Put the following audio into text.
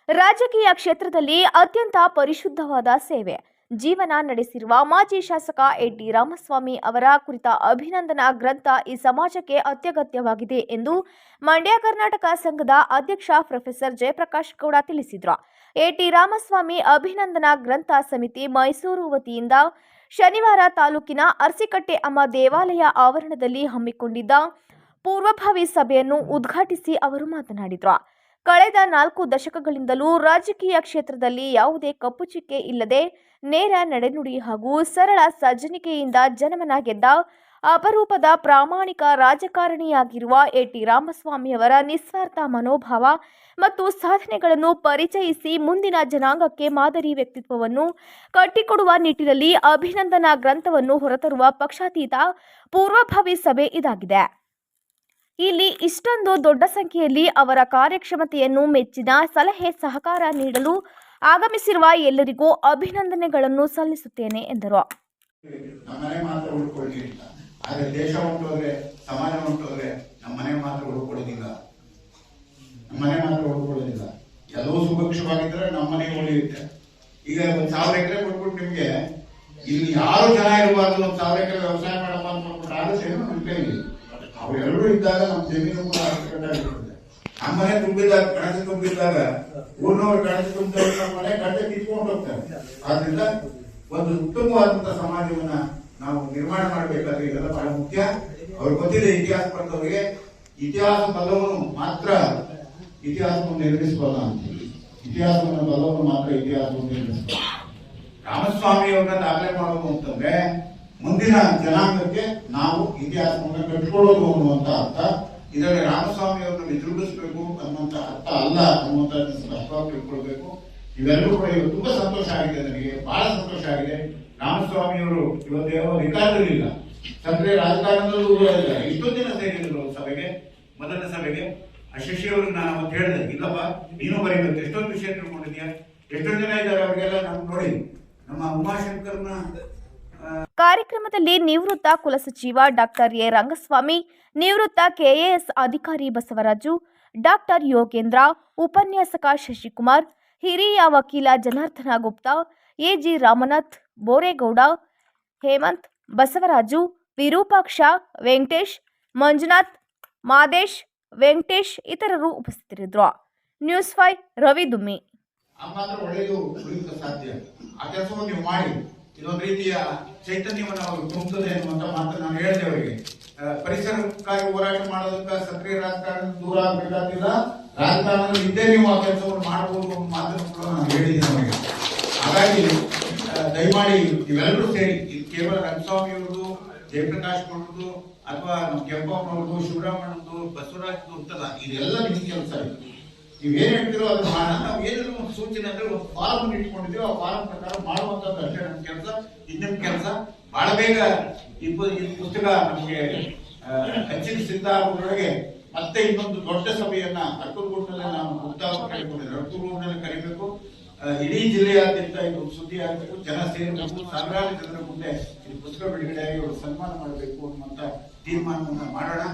ರಾಜಕೀಯ ಕ್ಷೇತ್ರದಲ್ಲಿ ಅತ್ಯಂತ ಪರಿಶುದ್ಧವಾದ ಸೇವೆ ಜೀವನ ನಡೆಸಿರುವ ಮಾಜಿ ಶಾಸಕ ಎ.ಟಿ. ರಾಮಸ್ವಾಮಿ ಅವರ ಕುರಿತ ಅಭಿನಂದನಾ ಗ್ರಂಥ ಈ ಸಮಾಜಕ್ಕೆ ಅತ್ಯಗತ್ಯವಾಗಿದೆ ಎಂದು ಮಂಡ್ಯ ಕರ್ನಾಟಕ ಸಂಘದ ಅಧ್ಯಕ್ಷ ಪ್ರೊಫೆಸರ್ ಜಯಪ್ರಕಾಶ್ ಗೌಡ ತಿಳಿಸಿದರು. ಎ.ಟಿ. ರಾಮಸ್ವಾಮಿ ಅಭಿನಂದನಾ ಗ್ರಂಥ ಸಮಿತಿ ಮೈಸೂರು ವತಿಯಿಂದ ಶನಿವಾರ ತಾಲೂಕಿನ ಅರಸಿಕಟ್ಟೆ ಅಮ್ಮ ದೇವಾಲಯ ಆವರಣದಲ್ಲಿ ಹಮ್ಮಿಕೊಂಡಿದ್ದ ಪೂರ್ವಭಾವಿ ಸಭೆಯನ್ನು ಉದ್ಘಾಟಿಸಿ ಅವರು ಮಾತನಾಡಿದರು. ಕಳೆದ 4 ದಶಕಗಳಿಂದಲೂ ರಾಜಕೀಯ ಕ್ಷೇತ್ರದಲ್ಲಿ ಯಾವುದೇ ಕಪ್ಪುಚಿಕ್ಕೆ ಇಲ್ಲದೆ ನೇರ ನಡೆನುಡಿ ಹಾಗೂ ಸರಳ ಸಜ್ಜನಿಕೆಯಿಂದ ಜನಮನ ಗೆದ್ದ ಅಪರೂಪದ ಪ್ರಾಮಾಣಿಕ ರಾಜಕಾರಣಿಯಾಗಿರುವ ಎ.ಟಿ. ರಾಮಸ್ವಾಮಿಯವರ ನಿಸ್ವಾರ್ಥ ಮನೋಭಾವ ಮತ್ತು ಸಾಧನೆಗಳನ್ನು ಪರಿಚಯಿಸಿ ಮುಂದಿನ ಜನಾಂಗಕ್ಕೆ ಮಾದರಿ ವ್ಯಕ್ತಿತ್ವವನ್ನು ಕಟ್ಟಿಕೊಡುವ ನಿಟ್ಟಿನಲ್ಲಿ ಅಭಿನಂದನಾ ಗ್ರಂಥವನ್ನು ಹೊರತರುವ ಪಕ್ಷಾತೀತ ಪೂರ್ವಭಾವಿ ಸಭೆ ಇದಾಗಿದೆ. ಇಲ್ಲಿ ಇಷ್ಟೊಂದು ದೊಡ್ಡ ಸಂಖ್ಯೆಯಲ್ಲಿ ಅವರ ಕಾರ್ಯಕ್ಷಮತೆಯನ್ನು ಮೆಚ್ಚಿನ ಸಲಹೆ ಸಹಕಾರ ನೀಡಲು ಆಗಮಿಸಿರುವ ಎಲ್ಲರಿಗೂ ಅಭಿನಂದನೆಗಳನ್ನು ಸಲ್ಲಿಸುತ್ತೇನೆ ಎಂದರು. ನಮ್ಮನೆ ಮಾತ್ರ ಉಳ್ಕೊಳ್ಳಿ, ಆದರೆ ದೇಶ ಹೊಂಟೋದ್ರೆ ಸಮಾಜ ಹೊಂಟೋದ್ರೆ ನಮ್ಮನೆ ಮಾತ್ರ ಉಳ್ಕೊಳ್ಳೋದಿಲ್ಲ. ನಮ್ಮನೆ ಮಾತ್ರ ಉಳ್ಕೊಳ್ಳೋದಿಲ್ಲ. ಎಲ್ಲವೂ ಸುಭಿಕ್ಷವಾಗಿದ್ರೆ ನಮ್ಮನೆ ಉಳಿಯುತ್ತೆ. ಈಗ 1000 ಎಕರೆ ಕೊಟ್ಬಿಟ್ಟು ನಿಮ್ಗೆ ಇಲ್ಲಿ ಯಾರು ಜನ ಇರಬಾರ್ದು, 1000 ಎಕರೆ ವ್ಯವಸಾಯ ಮಾಡಮ್ಮ ಅಂದ್ಬಿಟ್ಟು ಆಲೋಚನೆ ಏನು ಇಲ್ಲ. ಅವರೆಲ್ಲರೂ ಇದ್ದಾಗ ನಮ್ಮ ಜಮೀನು ಕೂಡ ಅಚ್ಚುಕಟ್ಟಾಗಿರ್ತದೆ. ನಮ್ಮನೆ ತುಂಬಿದಾಗ ಕಣಜ ತುಂಬಿದ್ದಾಗ ಊರಿನವರು ಕಣಜ ತುಂಬಿದವರು ನಮ್ಮ ಮನೆ ಕಣಜ ಕಿತ್ಕೊಂಡು ಹೋಗ್ತಾರೆ. ಆದ್ರಿಂದ ಒಂದು ಉತ್ತಮವಾದಂತಹ ಸಮಾಜವನ್ನ ನಾವು ನಿರ್ಮಾಣ ಮಾಡಬೇಕಾದ್ರೆ ಇದೆಲ್ಲ ಬಹಳ ಮುಖ್ಯ. ಅವ್ರಿಗೆ ಗೊತ್ತಿದೆ, ಇತಿಹಾಸ ಬರೆದವರಿಗೆ ಇತಿಹಾಸ ಬಲ್ಲವನು ಮಾತ್ರ ಇತಿಹಾಸವನ್ನು ನಿರ್ಮಿಸಬಲ್ಲ ಅಂತೀವಿ. ಇತಿಹಾಸವನ್ನು ಬಲ್ಲವನು ಮಾತ್ರ ಇತಿಹಾಸವನ್ನು ನಿರ್ಮಿಸಬಲ್ಲ. ರಾಮಸ್ವಾಮಿ ಅವ್ರನ್ನ ದಾಖಲೆ ಮಾಡೋದು ಅಂತಂದ್ರೆ ಮುಂದಿನ ಜನಾಂಗಕ್ಕೆ ನಾವು ಇತಿಹಾಸವನ್ನು ಕಟ್ಟಿಕೊಳ್ಳೋದು ಅನ್ನುವಂತ ಅರ್ಥ. ಇದರಲ್ಲಿ ರಾಮಸ್ವಾಮಿ ಅವರನ್ನು ವಿಜೃಂಭಿಸಬೇಕು ಅನ್ನುವಂತ ಅರ್ಥ ಅಲ್ಲ ಅನ್ನುವಂತ ಸ್ಪಷ್ಟವಾಗಿ ತಿಳ್ಕೊಳ್ಬೇಕು. ಇವೆಲ್ಲರೂ ಕೂಡ ಇವತ್ತು ತುಂಬಾ ಸಂತೋಷ ಆಗಿದೆ, ನನಗೆ ಬಹಳ ಸಂತೋಷ ಆಗಿದೆ. ರಾಮಸ್ವಾಮಿ ಅವರು ಇವತ್ತೇನೋ ಅಧಿಕಾರದಲ್ಲಿಲ್ಲ, ಸಕ್ರಿಯ ರಾಜಕಾರಣದಲ್ಲೂ ಇಲ್ಲ. ಇಷ್ಟೊಂದು ದಿನ ಸೇರಿದ್ರು ಸಭೆಗೆ, ಮೊದಲನೇ ಸಭೆಗೆ. ಶಶಿ ಅವ್ರಿಗೆ ನಾನು ಅವತ್ತು ಹೇಳಿದೆ, ಇಲ್ಲಪ್ಪ ನೀನು ಬರೀಬೇಕು, ಎಷ್ಟೊಂದು ವಿಷಯ ತಿಳ್ಕೊಂಡಿದ್ಯಾ, ಎಷ್ಟೊಂದು ಜನ ಇದ್ದಾರೆ, ಅವರಿಗೆಲ್ಲ ನಮ್ಗೆ ನೋಡಿ ನಮ್ಮ ಉಮಾಶಂಕರ್ನ. ಕಾರ್ಯಕ್ರಮದಲ್ಲಿ ನಿವೃತ್ತ ಕುಲಸಚಿವ ಡಾಕ್ಟರ್ ಎ. ರಂಗಸ್ವಾಮಿ, ನಿವೃತ್ತ ಕೆಎಎಸ್ ಅಧಿಕಾರಿ ಬಸವರಾಜು, ಡಾಕ್ಟರ್ ಯೋಗೇಂದ್ರ, ಉಪನ್ಯಾಸಕ ಶಶಿಕುಮಾರ್, ಹಿರಿಯ ವಕೀಲ ಜನಾರ್ದನ ಗುಪ್ತಾ, ಎಜಿ ರಾಮನಾಥ್, ಬೋರೇಗೌಡ, ಹೇಮಂತ್, ಬಸವರಾಜು, ವಿರೂಪಾಕ್ಷ, ವೆಂಕಟೇಶ್, ಮಂಜುನಾಥ್, ಮಾದೇಶ್, ವೆಂಕಟೇಶ್ ಇತರರು ಉಪಸ್ಥಿತರಿದ್ದರು. ನ್ಯೂಸ್ 5 ರವಿ ದುಮ್ಮಿ. ಇದೊಂದು ರೀತಿಯ ಚೈತನ್ಯವನ್ನು ಅವರು ತುಂಬುತ್ತದೆ ಅನ್ನುವಂತ ಮಾತು ನಾನು ಹೇಳಿದೆ ಅವರಿಗೆ. ಪರಿಸರಕ್ಕಾಗಿ ಹೋರಾಟ ಮಾಡೋದಕ್ಕೆ ಸಕ್ರಿಯ ರಾಜಕಾರಣ ದೂರ ಆಗಬೇಕಾಗಿಲ್ಲ, ರಾಜಕಾರಣದಲ್ಲಿ ಇದ್ದೇ ನೀವು ಆ ಕೆಲಸವನ್ನು ಮಾಡಬಹುದು ಅನ್ನೋ ಮಾತನ್ನು ಕೂಡ ನಾನು ಹೇಳಿದ್ದೀನಿ ಅವರಿಗೆ. ಹಾಗಾಗಿ ದಯಮಾಡಿ ಇವೆಲ್ಲರೂ ಸೇರಿ, ಇದು ಕೇವಲ ರಂಗಸ್ವಾಮಿ ಅವ್ರದ್ದು, ಜಯಪ್ರಕಾಶ್ ಗೌಡರದು ಅಥವಾ ನಮ್ಮ ಕೆಂಪಮ್ಮನವ್ರದ್ದು, ಶಿವರಾಮಣ್ಣದ್ದು, ಬಸವರಾಜದ್ದು ಅಂತಲ್ಲ, ಇದೆಲ್ಲ ನಿಮ್ಗೆ ಕೆಲಸ ಇದೆ. ನೀವೇನ್ ಹೇಳ್ತಿರೋ ಅದು ಮಾಡೋಣ. ನಾವು ಏನಾದ್ರು ಒಂದು ಸೂಚನೆ ಅಂದ್ರೆ ಒಂದು ಫಾರ್ಮ್ ಇಟ್ಕೊಂಡಿದ್ದೀವಿ, ಆ ಫಾರ್ಮ್ ಪ್ರಕಾರ ಮಾಡುವಂತದ್ದು ಅಷ್ಟೇ ನಮ್ಮ ಕೆಲಸ. ಇನ್ನೊಂದು ಕೆಲಸ ಬಹಳ ಬೇಗ ಈ ಪುಸ್ತಕ ನಮಗೆ ಹಂಚಿನ ಸಿದ್ಧ ಆಗೋದ್ರೊಳಗೆ ಮತ್ತೆ ಇನ್ನೊಂದು ದೊಡ್ಡ ಸಭೆಯನ್ನ ಅರ್ಕೂರ್ನಲ್ಲಿ ನಾವು ಕೈಗೊಂಡಿದ್ದೇವೆ. ಅರ್ಕೂರ್ನಲ್ಲಿ ಕರಿಬೇಕು, ಇಡೀ ಜಿಲ್ಲೆಯಾದ್ಯಂತ ಇದು ಸುದ್ದಿ ಆಗಬೇಕು, ಜನ ಸೇರಬೇಕು, ಸಾವಿರಾರು ಜನರ ಮುಂದೆ ಈ ಪುಸ್ತಕ ಬಿಡುಗಡೆಯಾಗಿ ಅವರು ಸನ್ಮಾನ ಮಾಡಬೇಕು ಅನ್ನುವಂತ ತೀರ್ಮಾನವನ್ನ ಮಾಡೋಣ.